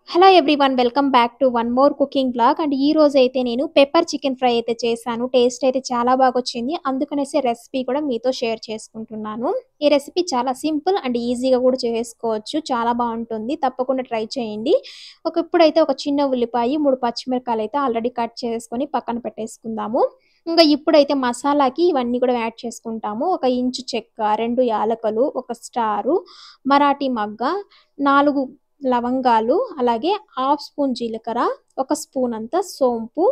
Hello everyone welcome back to one more cooking blog and ఈ రోజు అయితే నేను పెప్పర్ చికెన్ ఫ్రై అయితే చేశాను. టేస్ట్ అయితే చాలా బాగా వచ్చింది. అందుకనేసి రెసిపీ కూడా మీతో షేర్ చేసుకుంటున్నాను. ఈ రెసిపీ చాలా సింపుల్ అండ్ ఈజీగా కూడా చేసుకోవచ్చు. చాలా బాగుంటుంది. తప్పకుండా ట్రై చేయండి. ఇప్పుడైతే ఒక చిన్న ఉల్లిపాయ, 3 పచ్చిమిరపకాయలు అయితే ఆల్రెడీ కట్ చేసుకొని పక్కన పెట్టేసుకుందాము. ఇంకా ఇప్పుడైతే మసాలాకి ఇవన్నీ కూడా యాడ్ చేసుకుంటాము. ఒక ఇంచు చెక్క, 2 యాలకులు, ఒక స్టారు, మరాఠీ మగ్గ, 4 లవంగాలు, అలాగే హాఫ్ స్పూన్ జీలకర్ర, ఒక స్పూన్ అంత సోంపు,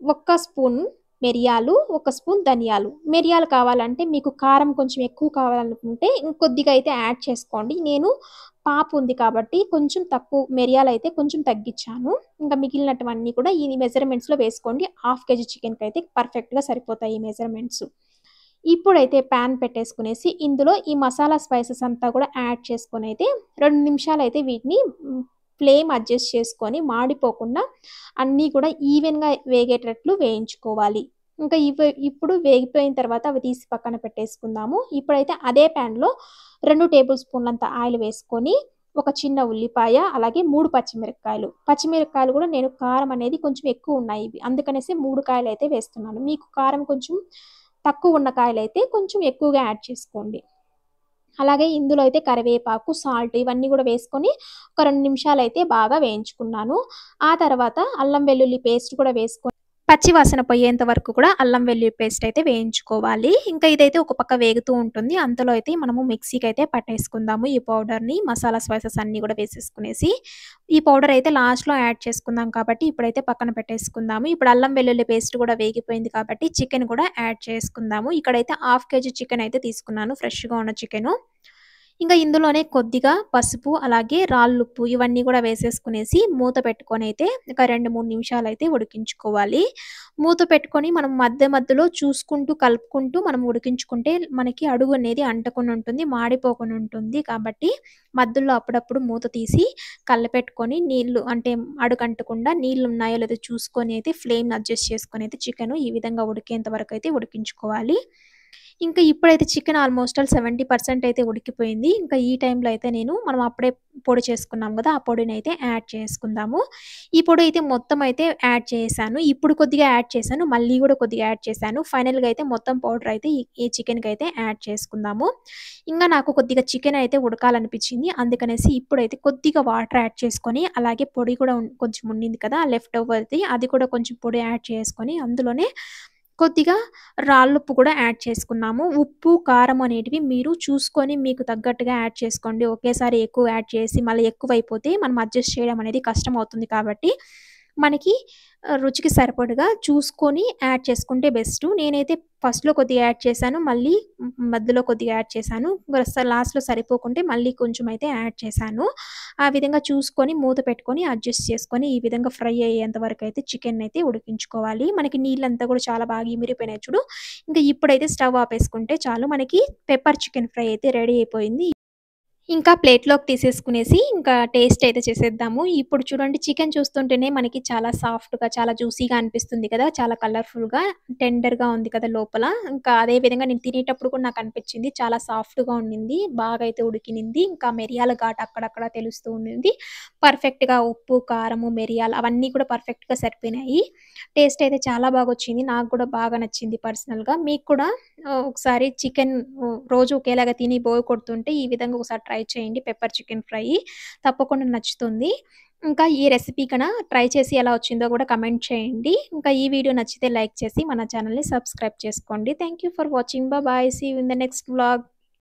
ఒక్క స్పూన్ మిరియాలు, ఒక స్పూన్ ధనియాలు. మిరియాలు కావాలంటే మీకు కారం కొంచెం ఎక్కువ కావాలనుకుంటే ఇంకొద్దిగా అయితే యాడ్ చేసుకోండి. నేను పాప ఉంది కాబట్టి కొంచెం తక్కువ మిరియాలు అయితే కొంచెం తగ్గించాను. ఇంకా మిగిలినటువన్నీ కూడా ఈ మెజర్మెంట్స్లో వేసుకోండి. హాఫ్ కేజీ చికెన్కి అయితే పర్ఫెక్ట్గా సరిపోతాయి ఈ మెజర్మెంట్స్. ఇప్పుడైతే ప్యాన్ పెట్టేసుకునేసి ఇందులో ఈ మసాలా స్పైసెస్ అంతా కూడా యాడ్ చేసుకొని అయితే 2 నిమిషాలు అయితే వీటిని ఫ్లేమ్ అడ్జస్ట్ చేసుకొని మాడిపోకుండా అన్నీ కూడా ఈవెన్గా వేగేటట్లు వేయించుకోవాలి. ఇంకా ఇప్పుడు వేగిపోయిన తర్వాత అవి తీసి పక్కన పెట్టేసుకుందాము. ఇప్పుడైతే అదే ప్యాన్లో 2 టేబుల్ స్పూన్లంత ఆయిల్ వేసుకొని ఒక చిన్న ఉల్లిపాయ, అలాగే 3 పచ్చిమిరపకాయలు కూడా నేను కారం అనేది కొంచెం ఎక్కువ ఉన్నాయి ఇవి, అందుకనేసి 3 కాయలు అయితే వేస్తున్నాను. మీకు కారం కొంచెం తక్కువ ఉన్న కాయలైతే కొంచెం ఎక్కువగా యాడ్ చేసుకోండి. అలాగే ఇందులో అయితే కరివేపాకు, సాల్ట్ ఇవన్నీ కూడా వేసుకొని ఒక 2 నిమిషాలు అయితే బాగా వేయించుకున్నాను. ఆ తర్వాత అల్లం వెల్లుల్లి పేస్ట్ కూడా వేసుకొని పచ్చి వాసన పోయేంత వరకు కూడా అల్లం వెల్లుల్లి పేస్ట్ అయితే వేయించుకోవాలి. ఇంకా ఇదైతే ఒక పక్క వేగుతూ ఉంటుంది. అంతలో అయితే మనము మిక్సీకి అయితే పట్టేసుకుందాము ఈ పౌడర్‌ని. మసాలా స్పైసెస్ అన్నీ కూడా వేసేసుకునేసి ఈ పౌడర్ అయితే లాస్ట్‌లో యాడ్ చేసుకుందాం కాబట్టి ఇప్పుడైతే పక్కన పెట్టేసుకుందాము. ఇప్పుడు అల్లం వెల్లుల్లి పేస్ట్ కూడా వేగిపోయింది కాబట్టి చికెన్ కూడా యాడ్ చేసుకుందాము. ఇక్కడైతే హాఫ్ కేజీ చికెన్ అయితే తీసుకున్నాను, ఫ్రెష్‌గా ఉన్న చికెను. ఇంకా ఇందులోనే కొద్దిగా పసుపు, అలాగే రాళ్ళుప్పు ఇవన్నీ కూడా వేసేసుకునేసి మూత పెట్టుకొని అయితే ఒక 2, 3 నిమిషాలు అయితే ఉడికించుకోవాలి. మూత పెట్టుకొని మనం మధ్య మధ్యలో చూసుకుంటూ కలుపుకుంటూ మనం ఉడికించుకుంటే మనకి అడుగు అనేది అంటకుండా ఉంటుంది, మాడిపోకుండా ఉంటుంది. కాబట్టి మధ్యలో అప్పుడప్పుడు మూత తీసి కలపెట్టుకొని నీళ్లు అంటే అడుగంటకుండా నీళ్లు ఉన్నాయో లేదో చూసుకొని అయితే ఫ్లేమ్ అడ్జస్ట్ చేసుకొని అయితే చికెను ఈ విధంగా ఉడికేంత వరకు అయితే ఉడికించుకోవాలి. ఇంకా ఇప్పుడైతే చికెన్ ఆల్మోస్ట్ ఆల్ 70% అయితే ఉడికిపోయింది. ఇంకా ఈ టైంలో అయితే మనం అప్పుడే పొడి చేసుకున్నాం కదా, ఆ పొడినైతే యాడ్ చేసుకుందాము. ఈ పొడి అయితే మొత్తం అయితే యాడ్ చేశాను. ఇప్పుడు కొద్దిగా యాడ్ చేశాను, మళ్ళీ కూడా కొద్దిగా యాడ్ చేశాను. ఫైనల్‌గా అయితే మొత్తం పౌడర్ అయితే ఈ చికెన్‌కైతే యాడ్ చేసుకుందాము. ఇంగా నాకు కొద్దిగా చికెన్ అయితే ఉడకాలనిపించింది. అందుకనేసి ఇప్పుడైతే కొద్దిగా వాటర్ యాడ్ చేసుకొని, అలాగే పొడి కూడా కొంచెం ఉండింది కదా లెఫ్ట్ ఓవర్‌ది, అది కూడా కొంచెం పొడి యాడ్ చేసుకొని అందులోనే కొద్దిగా రాళ్ళుప్పు కూడా యాడ్ చేసుకున్నాము. ఉప్పు, కారం అనేటివి మీరు చూసుకొని మీకు తగ్గట్టుగా యాడ్ చేసుకోండి. ఒకేసారి ఎక్కువ యాడ్ చేసి మళ్ళీ ఎక్కువైపోతే మనం అడ్జస్ట్ చేయడం అనేది కష్టమవుతుంది కాబట్టి మనకి రుచికి సరిపడగా చూసుకొని యాడ్ చేసుకుంటే బెస్టు. నేనైతే ఫస్ట్‌లో కొద్దిగా యాడ్ చేశాను. మళ్ళీ మధ్యలో కొద్దిగా యాడ్ చేశాను. లాస్ట్‌లో సరిపోకుంటే మళ్ళీ కొంచెం అయితే యాడ్ చేశాను. ఆ విధంగా చూసుకొని మూత పెట్టుకొని అడ్జస్ట్ చేసుకొని ఈ విధంగా ఫ్రై అయ్యేంత వరకైతే చికెన్‌నైతే ఉడికించుకోవాలి. మనకి నీళ్ళంతా కూడా చాలా బాగా ఇమిరిపోయినాయి చూడు. ఇంక ఇప్పుడైతే స్టవ్ ఆపేసుకుంటే చాలు, మనకి పెప్పర్ చికెన్ ఫ్రై అయితే రెడీ అయిపోయింది. ఇంకా ప్లేట్‌లోకి తీసేసుకునేసి ఇంకా టేస్ట్ అయితే చేసేద్దాము. ఇప్పుడు చూడండి, చికెన్ చూస్తుంటేనే మనకి చాలా సాఫ్ట్‌గా, చాలా జ్యూసీగా అనిపిస్తుంది కదా, చాలా కలర్‌ఫుల్‌గా, టెండర్‌గా ఉంది కదా లోపల. ఇంకా అదే విధంగా నేను తినేటప్పుడు కూడా నాకు అనిపించింది. చాలా సాఫ్ట్‌గా ఉండింది. బాగా అయితే ఉడికినింది. ఇంకా మిరియాల ఘాటు అక్కడక్కడ తెలుస్తూ ఉండింది. పర్ఫెక్ట్‌గా ఉప్పు, కారము, మిరియాలు అవన్నీ కూడా పర్ఫెక్ట్‌గా సరిపోయినాయి. టేస్ట్ అయితే చాలా బాగొచ్చింది. నాకు కూడా బాగా నచ్చింది పర్సనల్‌గా. మీకు కూడా ఒకసారి చికెన్ రోజు ఒకేలాగా తిని బోర్ కొడుతుంటే ఈ విధంగా ఒకసారి ట్రై చేయండి పెప్పర్ చికెన్ ఫ్రై. తప్పకుండా నచ్చుతుంది. ఇంకా ఈ రెసిపీ ట్రై చేసి ఎలా వచ్చిందో కూడా కమెంట్ చేయండి. ఇంకా ఈ వీడియో నచ్చితే లైక్ చేసి మన ఛానెల్‌ని సబ్స్క్రైబ్ చేసుకోండి. Thank you for watching. Bye. See you in the next vlog.